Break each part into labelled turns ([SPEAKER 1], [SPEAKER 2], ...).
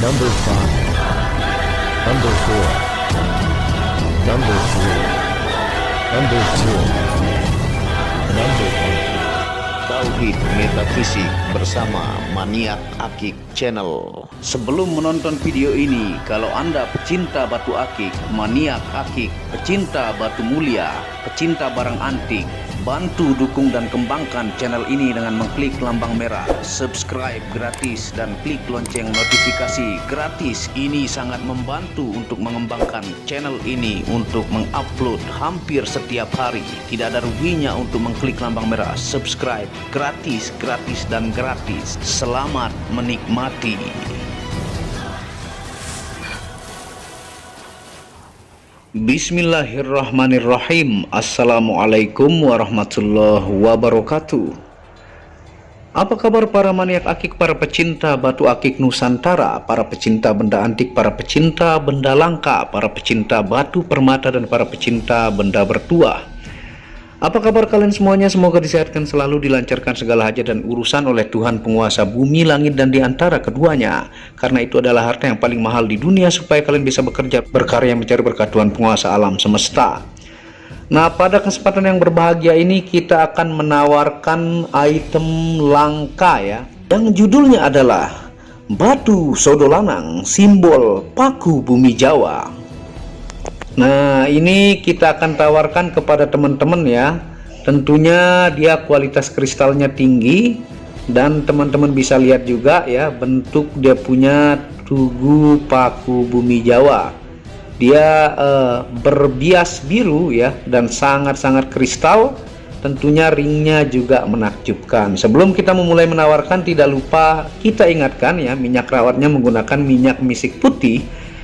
[SPEAKER 1] Number 5, Number 4, Number 3, Number 2, Number 1.
[SPEAKER 2] Tauhid Metafisik bersama Maniak Akik Channel. Sebelum menonton video ini, kalau Anda pecinta batu akik, maniak akik, pecinta batu mulia, pecinta barang antik, bantu dukung dan kembangkan channel ini dengan mengklik lambang merah subscribe gratis dan klik lonceng notifikasi gratis. Ini sangat membantu untuk mengembangkan channel ini untuk mengupload hampir setiap hari. Tidak ada ruginya untuk mengklik lambang merah subscribe, gratis dan gratis. Selamat menikmati. Bismillahirrahmanirrahim. Assalamualaikum warahmatullahi wabarakatuh. Apa kabar para maniak akik, para pecinta batu akik Nusantara, para pecinta benda antik, para pecinta benda langka, para pecinta batu permata, dan para pecinta benda bertuah? Apa kabar kalian semuanya? Semoga disehatkan selalu, dilancarkan segala hajat dan urusan oleh Tuhan penguasa bumi, langit, dan di antara keduanya. Karena itu adalah harta yang paling mahal di dunia, supaya kalian bisa bekerja, berkarya, mencari berkat Tuhan penguasa alam semesta. Nah, pada kesempatan yang berbahagia ini kita akan menawarkan item langka ya, yang judulnya adalah batu sodolanang, simbol paku bumi Jawa. Nah, ini kita akan tawarkan kepada teman-teman ya. Tentunya dia kualitas kristalnya tinggi, dan teman-teman bisa lihat juga ya, bentuk dia punya tugu paku bumi Jawa. Dia berbias biru ya, dan sangat-sangat kristal. Tentunya ringnya juga menakjubkan. Sebelum kita memulai menawarkan, tidak lupa kita ingatkan ya, minyak rawatnya menggunakan minyak misik putih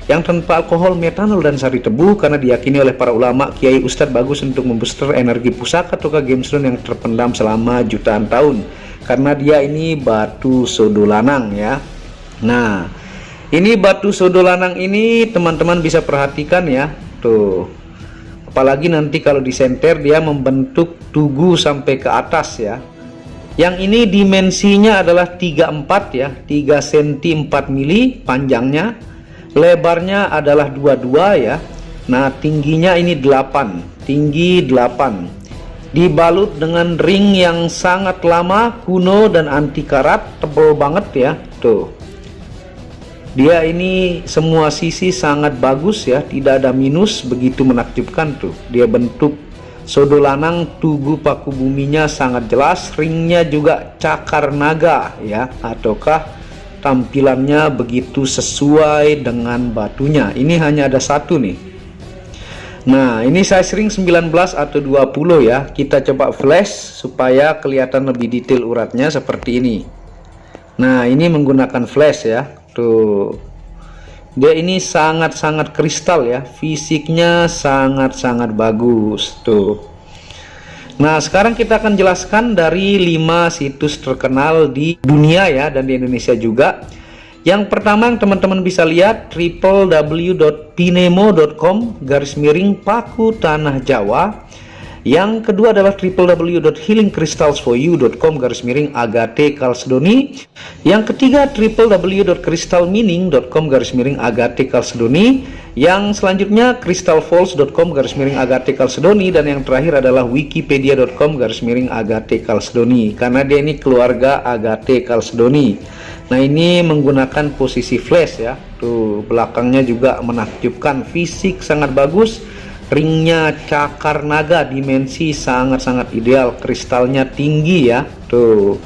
[SPEAKER 2] yang tanpa alkohol, metanol, dan sari tebu, karena diyakini oleh para ulama, kiai, ustadz bagus untuk membooster energi pusaka atau gemstone yang terpendam selama jutaan tahun, karena dia ini batu sodolanang ya. Nah, ini batu sodolanang ini teman-teman bisa perhatikan ya, tuh, apalagi nanti kalau disenter dia membentuk tugu sampai ke atas ya. Yang ini dimensinya adalah 34 ya, 3 cm 4 mili panjangnya, lebarnya adalah 22 ya. Nah, tingginya ini 8, tinggi 8, dibalut dengan ring yang sangat lama, kuno, dan anti karat, tebal banget ya. Tuh, dia ini semua sisi sangat bagus ya, tidak ada minus, begitu menakjubkan. Tuh, dia bentuk sodolanang, tugu paku buminya sangat jelas, ringnya juga cakar naga ya, ataukah tampilannya begitu sesuai dengan batunya. Ini hanya ada satu nih. Nah, ini size ring 19 atau 20 ya. Kita coba flash supaya kelihatan lebih detail uratnya seperti ini. Nah, ini menggunakan flash ya. Tuh, dia ini sangat-sangat kristal ya, fisiknya sangat-sangat bagus tuh. Nah, sekarang kita akan jelaskan dari 5 situs terkenal di dunia ya, dan di Indonesia juga. Yang pertama yang teman-teman bisa lihat, www.pinemo.com/paku tanah Jawa. Yang kedua adalah www.healingcrystalsforyou.com/Agate Kalsedoni. Yang ketiga www.crystalmining.com/Agate Kalsedoni. Yang selanjutnya crystalfalls.com/Agate Kalsedoni. Dan yang terakhir adalah wikipedia.com/Agate Kalsedoni, karena dia ini keluarga Agate Kalsedoni. Nah, ini menggunakan posisi flash ya. Tuh, belakangnya juga menakjubkan, fisik sangat bagus. Ringnya cakar naga, dimensi sangat-sangat ideal, kristalnya tinggi ya. Tuh.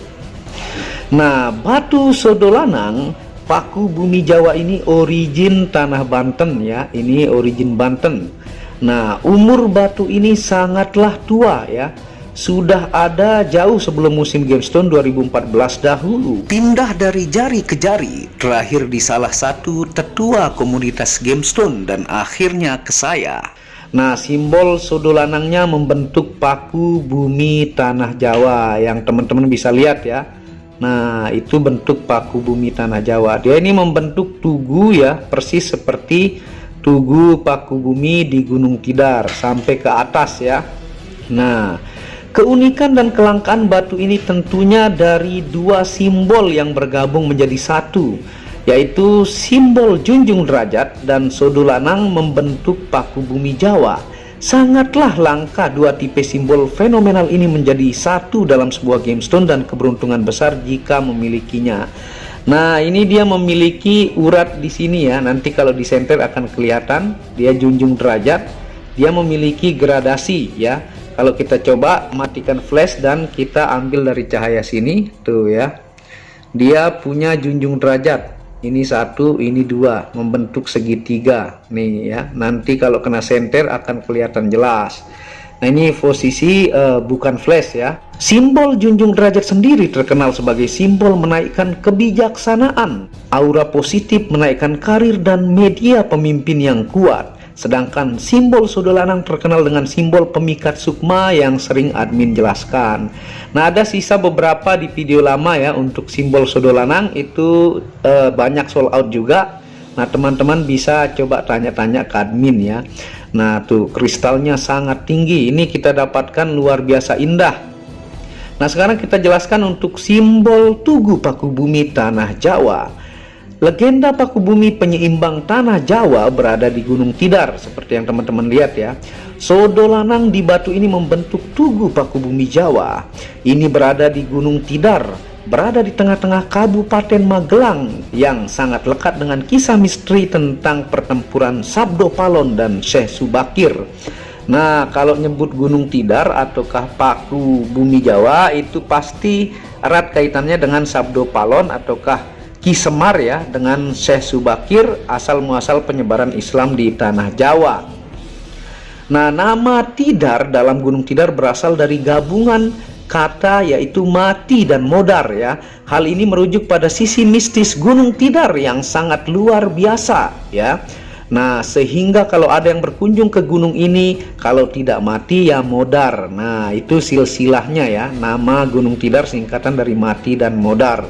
[SPEAKER 2] Nah, batu sodolanang paku bumi Jawa ini origin tanah Banten ya. Ini origin Banten. Nah, umur batu ini sangatlah tua ya. Sudah ada jauh sebelum musim gemstone 2014 dahulu. Pindah dari jari ke jari, terakhir di salah satu tetua komunitas gemstone, dan akhirnya ke saya. Nah, simbol sodolanangnya membentuk paku bumi tanah Jawa yang teman-teman bisa lihat ya. Nah, itu bentuk paku bumi tanah Jawa. Dia ini membentuk tugu ya, persis seperti tugu paku bumi di Gunung Tidar sampai ke atas ya. Nah, keunikan dan kelangkaan batu ini tentunya dari dua simbol yang bergabung menjadi satu. yaitu simbol junjung derajat dan sodolanang membentuk paku bumi Jawa. Sangatlah langka dua tipe simbol fenomenal ini menjadi satu dalam sebuah gemstone dan keberuntungan besar jika memilikinya. Nah, ini dia memiliki urat di sini ya. Nanti kalau disenter akan kelihatan dia junjung derajat. Dia memiliki gradasi ya. Kalau kita coba matikan flash dan kita ambil dari cahaya sini tuh ya. Dia punya junjung derajat. Ini satu, ini dua, membentuk segitiga nih ya. Nanti kalau kena senter akan kelihatan jelas. Nah, ini posisi bukan flash ya. Simbol junjung derajat sendiri terkenal sebagai simbol menaikkan kebijaksanaan, aura positif, menaikkan karir dan media pemimpin yang kuat. Sedangkan simbol sodolanang terkenal dengan simbol pemikat sukma yang sering admin jelaskan. Nah, ada sisa beberapa di video lama ya untuk simbol sodolanang itu banyak sold out juga. Nah, teman-teman bisa coba tanya-tanya ke admin ya. Nah, tuh kristalnya sangat tinggi. Ini kita dapatkan luar biasa indah. Nah, sekarang kita jelaskan untuk simbol tugu paku bumi tanah Jawa. Legenda paku bumi penyeimbang tanah Jawa berada di Gunung Tidar seperti yang teman-teman lihat ya. Sodolanang di batu ini membentuk tugu paku bumi Jawa. Ini berada di Gunung Tidar, berada di tengah-tengah Kabupaten Magelang yang sangat lekat dengan kisah misteri tentang pertempuran Sabdo Palon dan Syekh Subakir. Nah, kalau nyebut Gunung Tidar ataukah paku bumi Jawa itu pasti erat kaitannya dengan Sabdo Palon ataukah Ki Semar ya, dengan Syekh Subakir, asal muasal penyebaran Islam di tanah Jawa. Nah, nama Tidar dalam Gunung Tidar berasal dari gabungan kata yaitu mati dan modar ya. Hal ini merujuk pada sisi mistis Gunung Tidar yang sangat luar biasa ya. Nah, sehingga kalau ada yang berkunjung ke gunung ini, kalau tidak mati ya modar. Nah, itu silsilahnya ya, nama Gunung Tidar singkatan dari mati dan modar.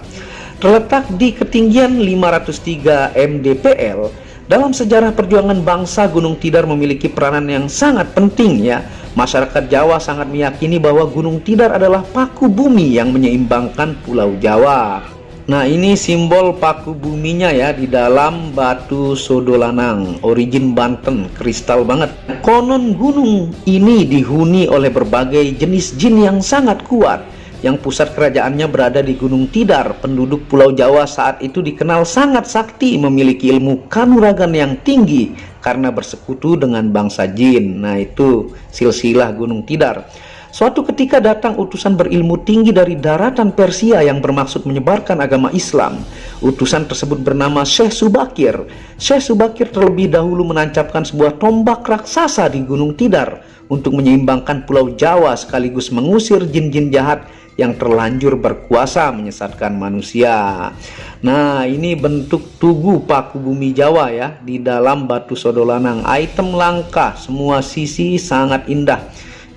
[SPEAKER 2] Terletak di ketinggian 503 mdpl, dalam sejarah perjuangan bangsa Gunung Tidar memiliki peranan yang sangat penting ya. Masyarakat Jawa sangat meyakini bahwa Gunung Tidar adalah paku bumi yang menyeimbangkan Pulau Jawa. Nah, ini simbol paku buminya ya di dalam batu sodolanang, origin Banten, kristal banget. Konon gunung ini dihuni oleh berbagai jenis jin yang sangat kuat, yang pusat kerajaannya berada di Gunung Tidar. Penduduk Pulau Jawa saat itu dikenal sangat sakti, memiliki ilmu kanuragan yang tinggi karena bersekutu dengan bangsa jin. Nah, itu silsilah Gunung Tidar. Suatu ketika datang utusan berilmu tinggi dari daratan Persia yang bermaksud menyebarkan agama Islam. Utusan tersebut bernama Syekh Subakir. Syekh Subakir terlebih dahulu menancapkan sebuah tombak raksasa di Gunung Tidar untuk menyeimbangkan Pulau Jawa sekaligus mengusir jin-jin jahat yang terlanjur berkuasa menyesatkan manusia. Nah, ini bentuk tugu paku bumi Jawa ya di dalam batu sodolanang. Item langka, semua sisi sangat indah.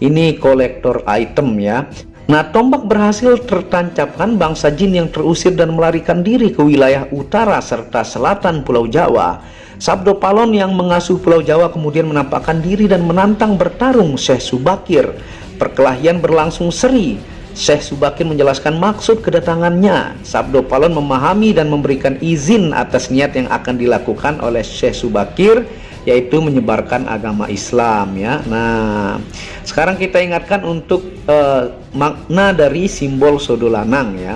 [SPEAKER 2] Ini kolektor item ya. Nah, tombak berhasil tertancapkan bangsa jin yang terusir dan melarikan diri ke wilayah utara serta selatan Pulau Jawa. Sabdo Palon yang mengasuh Pulau Jawa kemudian menampakkan diri dan menantang bertarung Syekh Subakir. Perkelahian berlangsung seri. Syekh Subakir menjelaskan maksud kedatangannya. Sabdo Palon memahami dan memberikan izin atas niat yang akan dilakukan oleh Syekh Subakir, yaitu menyebarkan agama Islam ya. Nah, sekarang kita ingatkan untuk makna dari simbol sodolanang ya.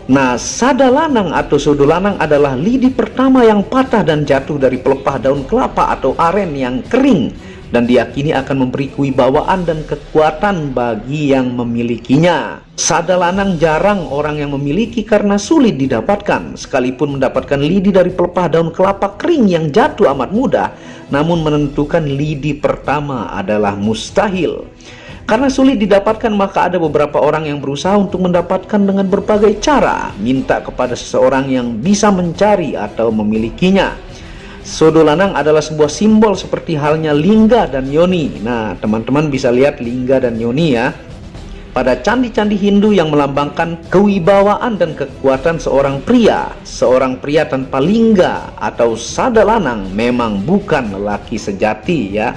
[SPEAKER 2] Nah, sadalanang atau sodolanang adalah lidi pertama yang patah dan jatuh dari pelepah daun kelapa atau aren yang kering, dan diyakini akan memberi kewibawaan dan kekuatan bagi yang memilikinya. Sadalanang jarang orang yang memiliki karena sulit didapatkan. Sekalipun mendapatkan lidi dari pelepah daun kelapa kering yang jatuh amat mudah, namun menentukan lidi pertama adalah mustahil. Karena sulit didapatkan, maka ada beberapa orang yang berusaha untuk mendapatkan dengan berbagai cara, minta kepada seseorang yang bisa mencari atau memilikinya. Sodolanang adalah sebuah simbol seperti halnya lingga dan yoni. Nah, teman-teman bisa lihat lingga dan yoni ya pada candi-candi Hindu yang melambangkan kewibawaan dan kekuatan seorang pria. Seorang pria tanpa lingga atau sadalanang memang bukan lelaki sejati ya.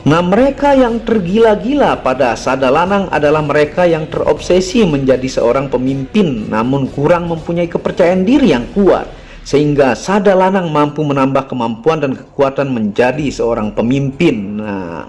[SPEAKER 2] Nah, mereka yang tergila-gila pada sadalanang adalah mereka yang terobsesi menjadi seorang pemimpin namun kurang mempunyai kepercayaan diri yang kuat. sehingga Sada Lanang mampu menambah kemampuan dan kekuatan menjadi seorang pemimpin. Nah,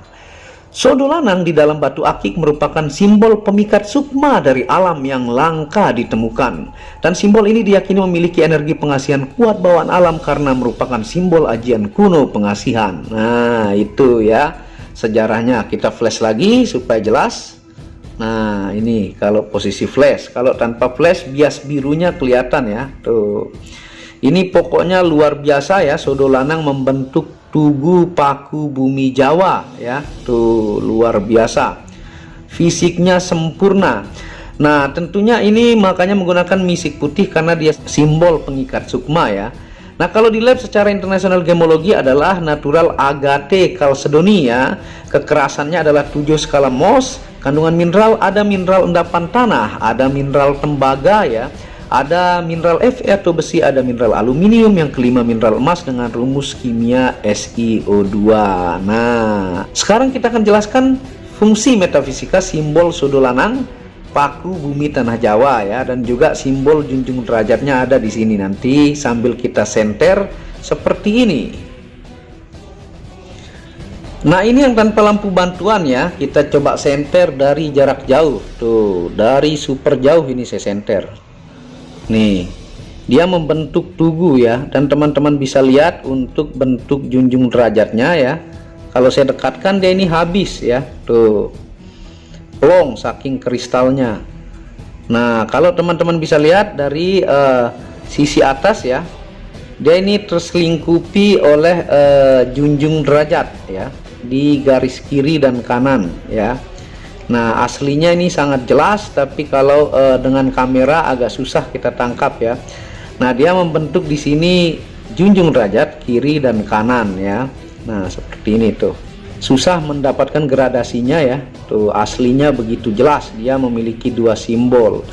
[SPEAKER 2] Sodo Lanang di dalam batu akik merupakan simbol pemikat sukma dari alam yang langka ditemukan. Dan simbol ini diyakini memiliki energi pengasihan kuat bawaan alam karena merupakan simbol ajian kuno pengasihan. Nah, itu ya sejarahnya. Kita flash lagi supaya jelas. Nah, ini kalau posisi flash. Kalau tanpa flash, bias birunya kelihatan ya. Tuh. Ini pokoknya luar biasa ya. Sodo Lanang membentuk Tugu Paku Bumi Jawa ya. Tuh, luar biasa. Fisiknya sempurna. Nah, tentunya ini makanya menggunakan misik putih karena dia simbol pengikat sukma ya. Nah, kalau di lab secara internasional gemologi adalah natural agate chalcedony ya. Kekerasannya adalah 7 skala Mohs. Kandungan mineral ada mineral endapan tanah, ada mineral tembaga ya. Ada mineral Fe atau besi, ada mineral aluminium, yang kelima mineral emas dengan rumus kimia SiO2. Nah, sekarang kita akan jelaskan fungsi metafisika simbol Sodo Lanang Paku Bumi Tanah Jawa ya, dan juga simbol junjung derajatnya ada di sini. Nanti sambil kita senter seperti ini. Nah, ini yang tanpa lampu bantuan ya. Kita coba senter dari jarak jauh. Tuh, dari super jauh ini saya senter. Nih, dia membentuk tugu ya, dan teman-teman bisa lihat untuk bentuk junjung derajatnya ya. Kalau saya dekatkan dia ini habis ya, tuh plong saking kristalnya. Nah, kalau teman-teman bisa lihat dari sisi atas ya, dia ini terselingkupi oleh junjung derajat ya, di garis kiri dan kanan ya. Nah, aslinya ini sangat jelas, tapi kalau dengan kamera agak susah kita tangkap ya. Nah, dia membentuk di sini junjung derajat kiri dan kanan ya. Nah, seperti ini tuh. Susah mendapatkan gradasinya ya. Tuh, aslinya begitu jelas, dia memiliki 2 simbol.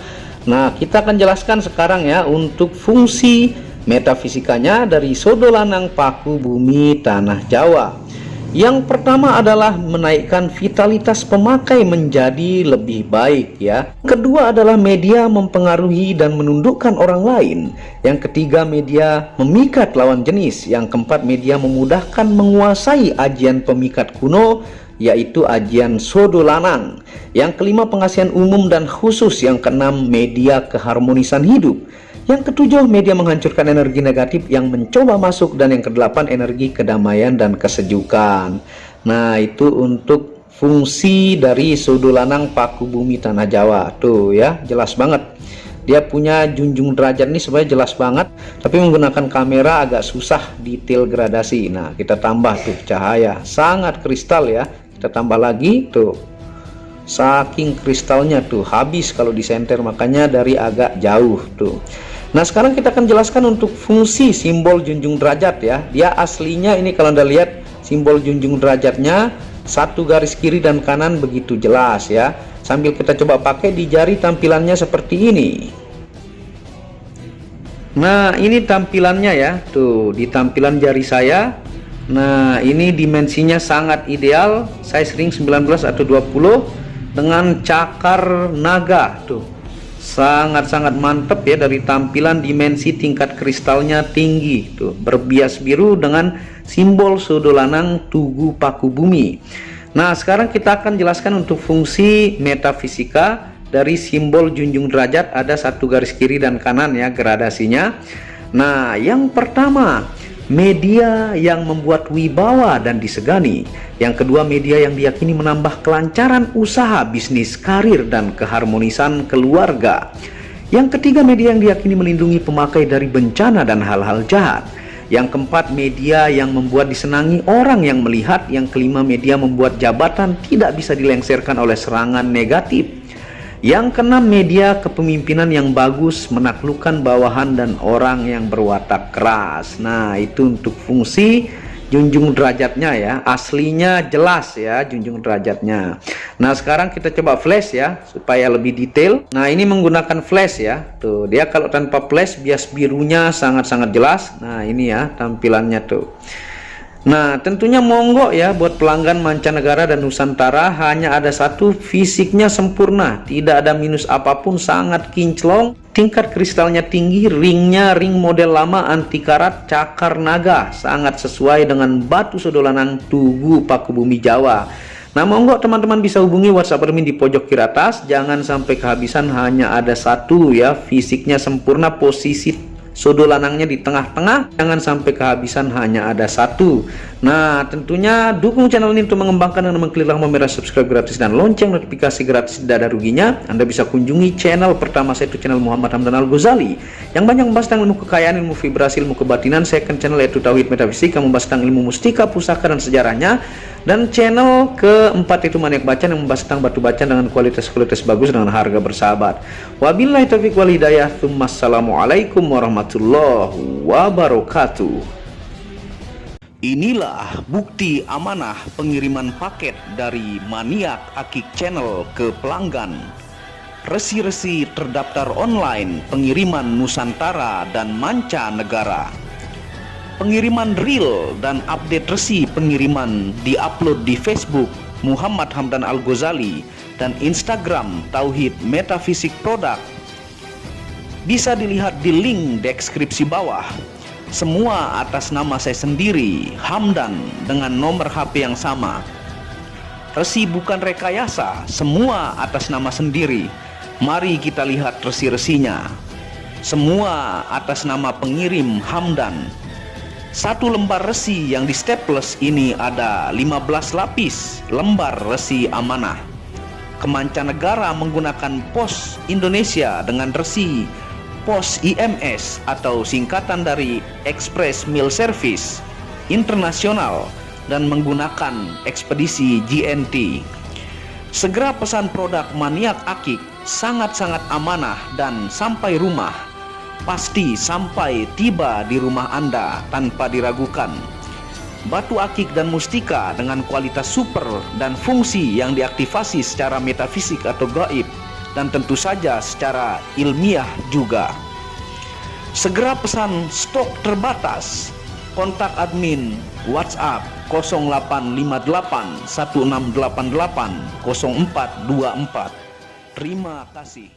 [SPEAKER 2] Nah, kita akan jelaskan sekarang ya untuk fungsi metafisikanya dari Sodo Lanang Paku Bumi Tanah Jawa. Yang pertama adalah menaikkan vitalitas pemakai menjadi lebih baik ya. Kedua adalah media mempengaruhi dan menundukkan orang lain. Yang ketiga, media memikat lawan jenis. Yang keempat, media memudahkan menguasai ajian pemikat kuno, yaitu ajian Sodo Lanang. Yang kelima, pengasihan umum dan khusus. Yang keenam, media keharmonisan hidup. Yang ketujuh, media menghancurkan energi negatif yang mencoba masuk. Dan yang kedelapan, energi kedamaian dan kesejukan. Nah, itu untuk fungsi dari Sodo Lanang Paku Bumi Tanah Jawa. Tuh ya, jelas banget. Dia punya junjung derajat ini sebenarnya jelas banget, tapi menggunakan kamera agak susah detail gradasi. Nah, kita tambah tuh cahaya, sangat kristal ya. Kita tambah lagi tuh. Saking kristalnya tuh habis kalau disenter, makanya dari agak jauh tuh. Nah, sekarang kita akan jelaskan untuk fungsi simbol junjung derajat ya. Dia aslinya ini kalau Anda lihat simbol junjung derajatnya, 1 garis kiri dan kanan begitu jelas ya. Sambil kita coba pakai di jari, tampilannya seperti ini. Nah, ini tampilannya ya. Tuh, di tampilan jari saya. Nah, ini dimensinya sangat ideal. Size ring 19 atau 20 dengan cakar naga tuh. Sangat-sangat mantep ya, dari tampilan dimensi tingkat kristalnya tinggi tuh, berbias biru dengan simbol Sodo Lanang Tugu Paku Bumi. Nah, sekarang kita akan jelaskan untuk fungsi metafisika dari simbol junjung derajat. Ada 1 garis kiri dan kanan ya gradasinya. Nah, yang pertama, media yang membuat wibawa dan disegani. Yang kedua, media yang diyakini menambah kelancaran usaha, bisnis, karir, dan keharmonisan keluarga. Yang ketiga, media yang diyakini melindungi pemakai dari bencana dan hal-hal jahat. Yang keempat, media yang membuat disenangi orang yang melihat. Yang kelima, media membuat jabatan tidak bisa dilengsarkan oleh serangan negatif. Yang keenam, media kepemimpinan yang bagus, menaklukkan bawahan dan orang yang berwatak keras. Nah, itu untuk fungsi junjung derajatnya ya. Aslinya jelas ya junjung derajatnya. Nah, sekarang kita coba flash ya supaya lebih detail. Nah, ini menggunakan flash ya. Tuh, dia kalau tanpa flash bias birunya sangat-sangat jelas. Nah, ini ya tampilannya tuh. Nah, tentunya monggo ya buat pelanggan mancanegara dan Nusantara, hanya ada satu, fisiknya sempurna, tidak ada minus apapun, sangat kinclong, tingkat kristalnya tinggi, ringnya ring model lama anti karat cakar naga, sangat sesuai dengan batu sodolanan Tugu Pakubumi Jawa. Nah, monggo teman-teman bisa hubungi WhatsApp admin di pojok kiri atas, jangan sampai kehabisan, hanya ada satu ya, fisiknya sempurna, posisi sodolanangnya di tengah-tengah, jangan sampai kehabisan, hanya ada satu. Nah, tentunya dukung channel ini untuk mengembangkan dan mengklik tombol merah subscribe gratis dan lonceng notifikasi gratis, tidak ada ruginya. Anda bisa kunjungi channel pertama saya, itu channel Muhammad Hamdan Al-Ghazali, yang banyak membahas tentang ilmu kekayaan, ilmu vibrasi, ilmu kebatinan. Second channel yaitu Tauhid Metafisika, membahas tentang ilmu mustika, pusaka, dan sejarahnya. Dan channel keempat itu Maniak Bacaan, yang membahas tentang batu bacaan dengan kualitas bagus dengan harga bersahabat. Wabillahi taufiq wal hidayah. Wassalamualaikum warahmatullahi wabarakatuh. Inilah bukti amanah pengiriman paket dari Maniak Akik Channel ke pelanggan. Resi-resi terdaftar online pengiriman Nusantara dan mancanegara. Pengiriman real dan update resi pengiriman diupload di Facebook Muhammad Hamdan Al-Ghazali dan Instagram Tauhid Metafisik Produk. Bisa dilihat di link deskripsi bawah. Semua atas nama saya sendiri, Hamdan, dengan nomor HP yang sama. Resi bukan rekayasa, semua atas nama sendiri. Mari kita lihat resi-resinya. Semua atas nama pengirim Hamdan. Satu lembar resi yang di staples ini ada 15 lapis lembar resi amanah. Kemancanegara menggunakan pos Indonesia dengan resi pos IMS atau singkatan dari Express Mail Service Internasional dan menggunakan ekspedisi GNT. Segera pesan produk Maniak Akik, sangat-sangat amanah dan sampai rumah. Pasti sampai tiba di rumah Anda tanpa diragukan. Batu akik dan mustika dengan kualitas super dan fungsi yang diaktifasi secara metafisik atau gaib, dan tentu saja secara ilmiah juga. Segera pesan, stok terbatas. Kontak admin WhatsApp 0858 1688 0424. Terima kasih.